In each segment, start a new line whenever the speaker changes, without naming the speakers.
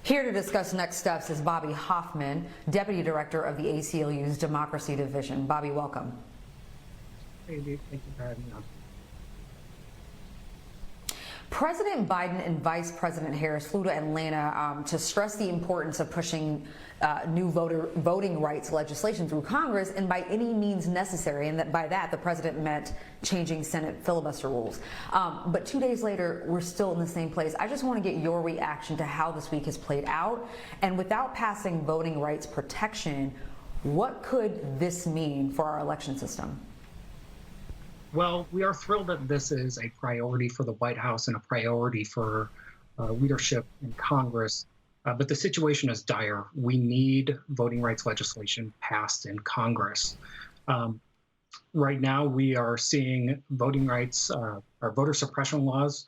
Here to discuss next steps is Bobby Hoffman, Deputy Director of the ACLU's Democracy Division. Bobby, welcome.
Hey, Dave, thank you for having me on.
President Biden and Vice President Harris flew to Atlanta to stress the importance of pushing new voting rights legislation through Congress and by any means necessary, and that by that the president meant changing Senate filibuster rules. But 2 days later, we're still in the same place. I just want to get your reaction to how this week has played out, and without passing voting rights protection, what could this mean for our election system?
Well, we are thrilled that this is a priority for the White House and a priority for leadership in Congress. But the situation is dire. We need voting rights legislation passed in Congress. Right now, we are seeing voting rights, our voter suppression laws,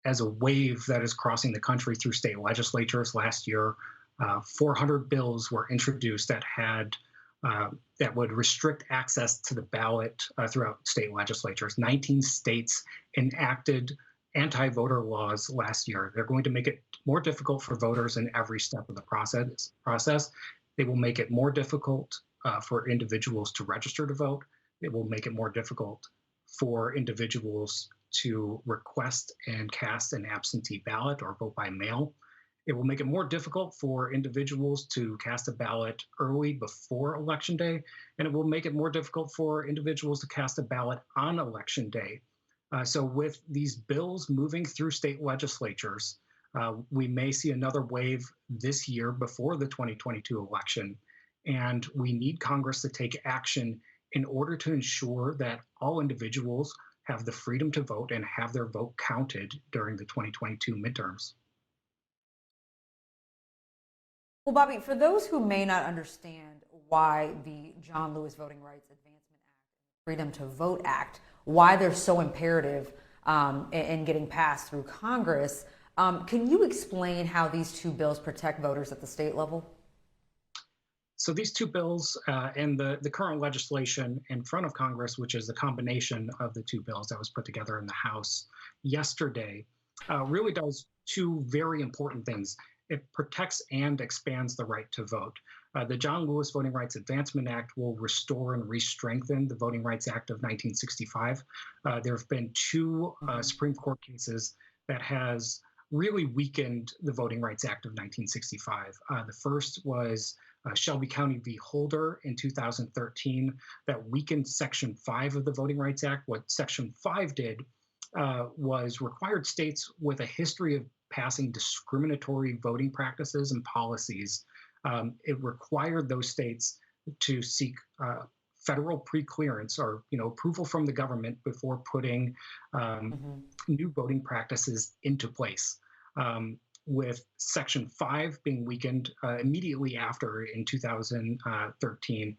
as a wave that is crossing the country through state legislatures. Last year, 400 bills were introduced that would restrict access to the ballot throughout state legislatures. 19 states enacted anti-voter laws last year. They're going to make it more difficult for voters in every step of the process. They will make it more difficult for individuals to register to vote. It will make it more difficult for individuals to request and cast an absentee ballot or vote by mail. It will make it more difficult for individuals to cast a ballot early before Election Day, and it will make it more difficult for individuals to cast a ballot on Election Day. So with these bills moving through state legislatures, we may see another wave this year before the 2022 election, and we need Congress to take action in order to ensure that all individuals have the freedom to vote and have their vote counted during the 2022 midterms.
Well, Bobby, for those who may not understand why the John Lewis Voting Rights Advancement Act, Freedom to Vote Act, why they're so imperative in getting passed through Congress, can you explain how these two bills protect voters at the state level?
So these two bills and the current legislation in front of Congress, which is the combination of the two bills that was put together in the House yesterday, really does two very important things. It protects and expands the right to vote. The John Lewis Voting Rights Advancement Act will restore and re-strengthen the Voting Rights Act of 1965. There have been two Supreme Court cases that has really weakened the Voting Rights Act of 1965. The first was Shelby County v. Holder in 2013 that weakened Section 5 of the Voting Rights Act. What Section 5 did was required states with a history of passing discriminatory voting practices and policies. It required those states to seek federal pre-clearance or approval from the government before putting new voting practices into place. With Section 5 being weakened immediately after in 2013,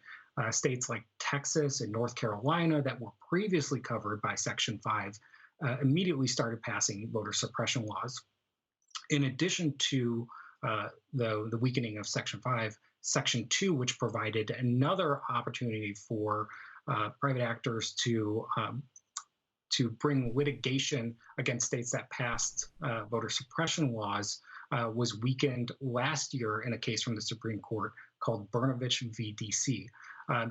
states like Texas and North Carolina that were previously covered by Section 5 immediately started passing voter suppression laws. In addition to the weakening of Section 5, Section 2, which provided another opportunity for private actors to bring litigation against states that passed voter suppression laws, was weakened last year in a case from the Supreme Court called Brnovich v. DC.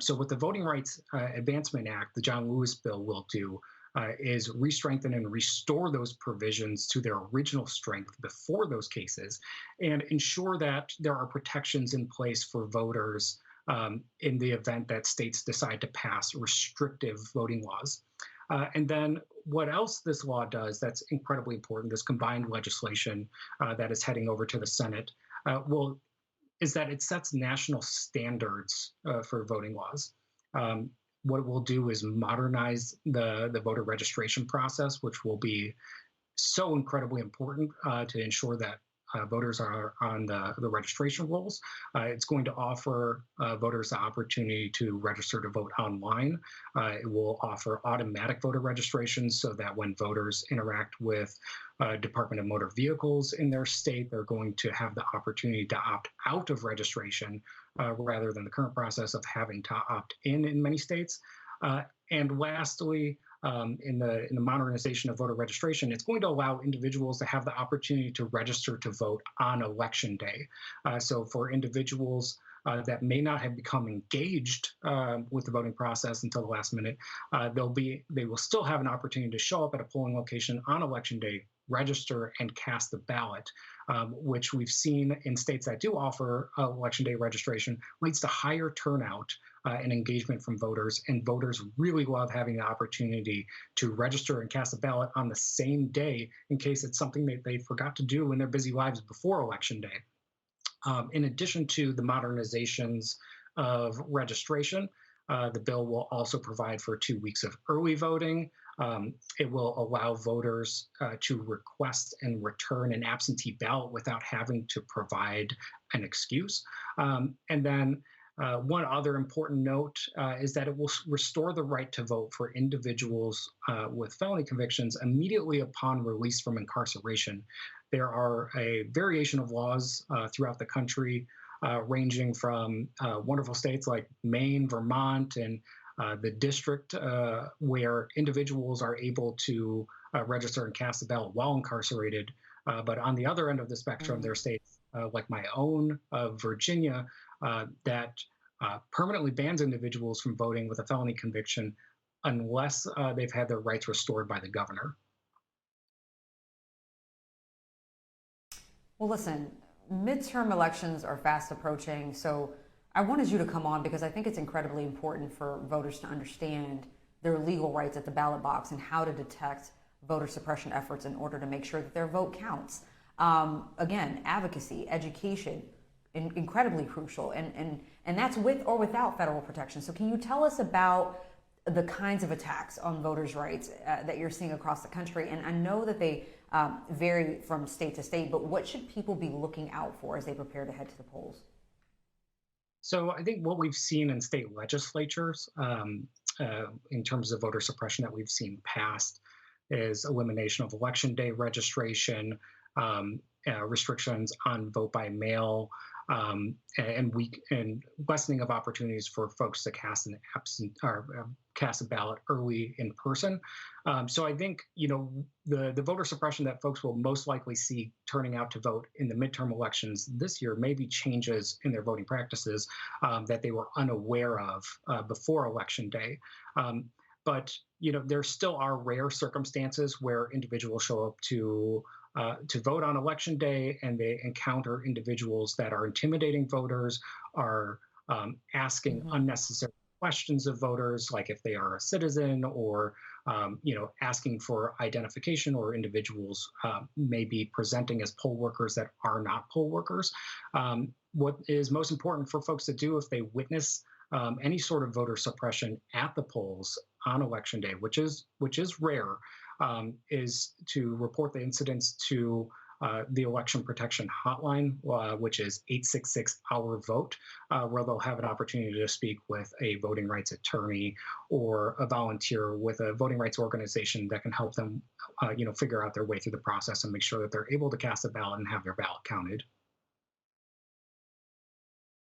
So what the Voting Rights Advancement Act, the John Lewis bill, will do is re-strengthen and restore those provisions to their original strength before those cases and ensure that there are protections in place for voters in the event that states decide to pass restrictive voting laws. And then what else this law does that's incredibly important, this combined legislation that is heading over to the Senate, is that it sets national standards for voting laws. What it will do is modernize the voter registration process, which will be so incredibly important to ensure that voters are on the registration rolls. It's going to offer voters the opportunity to register to vote online. It will offer automatic voter registrations so that when voters interact with Department of Motor Vehicles in their state, they're going to have the opportunity to opt out of registration rather than the current process of having to opt in many states. And lastly, in the modernization of voter registration, it's going to allow individuals to have the opportunity to register to vote on election day. So for individuals that may not have become engaged with the voting process until the last minute, they will still have an opportunity to show up at a polling location on election day, register, and cast the ballot, which we've seen in states that do offer election day registration leads to higher turnout and engagement from voters. And voters really love having the opportunity to register and cast a ballot on the same day in case it's something that they forgot to do in their busy lives before election day. In addition to the modernizations of registration, the bill will also provide for 2 weeks of early voting. It will allow voters to request and return an absentee ballot without having to provide an excuse. And then one other important note is that it will restore the right to vote for individuals with felony convictions immediately upon release from incarceration. There are a variation of laws throughout the country, ranging from wonderful states like Maine, Vermont, and the district where individuals are able to register and cast a ballot while incarcerated. But on the other end of the spectrum, there are states like my own, Virginia, that permanently bans individuals from voting with a felony conviction unless they've had their rights restored by the governor.
Well, listen, midterm elections are fast approaching, so I wanted you to come on because I think it's incredibly important for voters to understand their legal rights at the ballot box and how to detect voter suppression efforts in order to make sure that their vote counts. Again, advocacy, education, incredibly crucial, and that's with or without federal protection. So can you tell us about the kinds of attacks on voters' rights that you're seeing across the country? And I know that they vary from state to state, but what should people be looking out for as they prepare to head to the polls?
So I think what we've seen in state legislatures in terms of voter suppression that we've seen passed is elimination of election day registration, restrictions on vote by mail, and lessening of opportunities for folks to cast cast a ballot early in person. So I think the voter suppression that folks will most likely see turning out to vote in the midterm elections this year may be changes in their voting practices that they were unaware of before election day. But there still are rare circumstances where individuals show up to vote on election day and they encounter individuals that are intimidating voters, are asking unnecessary questions of voters, like if they are a citizen, or asking for identification, or individuals may be presenting as poll workers that are not poll workers. What is most important for folks to do if they witness any sort of voter suppression at the polls on election day, which is rare, is to report the incidents to the Election Protection Hotline, which is 866-OUR-VOTE, where they'll have an opportunity to speak with a voting rights attorney or a volunteer with a voting rights organization that can help them, figure out their way through the process and make sure that they're able to cast a ballot and have their ballot counted.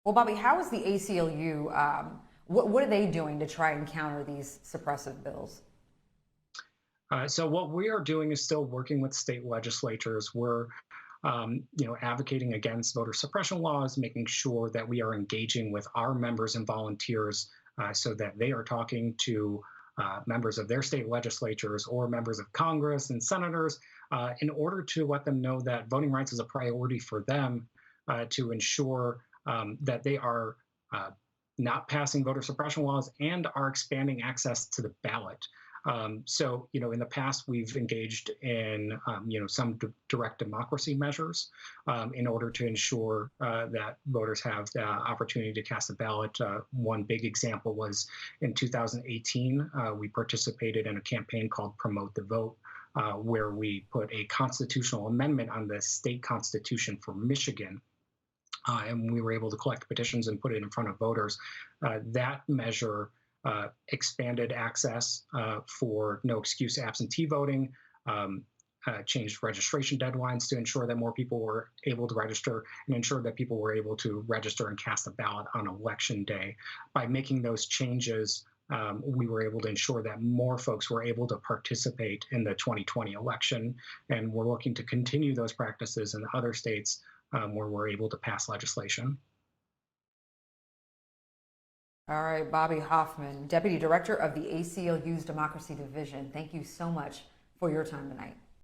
Well, Bobby, how is the ACLU, what are they doing to try and counter these suppressive bills?
So what we are doing is still working with state legislatures. We're, advocating against voter suppression laws, making sure that we are engaging with our members and volunteers so that they are talking to members of their state legislatures or members of Congress and senators in order to let them know that voting rights is a priority for them, to ensure that they are not passing voter suppression laws and are expanding access to the ballot. So, in the past, we've engaged in, some direct democracy measures in order to ensure that voters have the opportunity to cast a ballot. One big example was in 2018, we participated in a campaign called Promote the Vote, where we put a constitutional amendment on the state constitution for Michigan. And we were able to collect petitions and put it in front of voters. That measure expanded access for no excuse absentee voting, changed registration deadlines to ensure that more people were able to register, and ensure that people were able to register and cast a ballot on election day. By making those changes, we were able to ensure that more folks were able to participate in the 2020 election. And we're looking to continue those practices in other states where we're able to pass legislation.
All right, Bobby Hoffman, Deputy Director of the ACLU's Democracy Division. Thank you so much for your time tonight.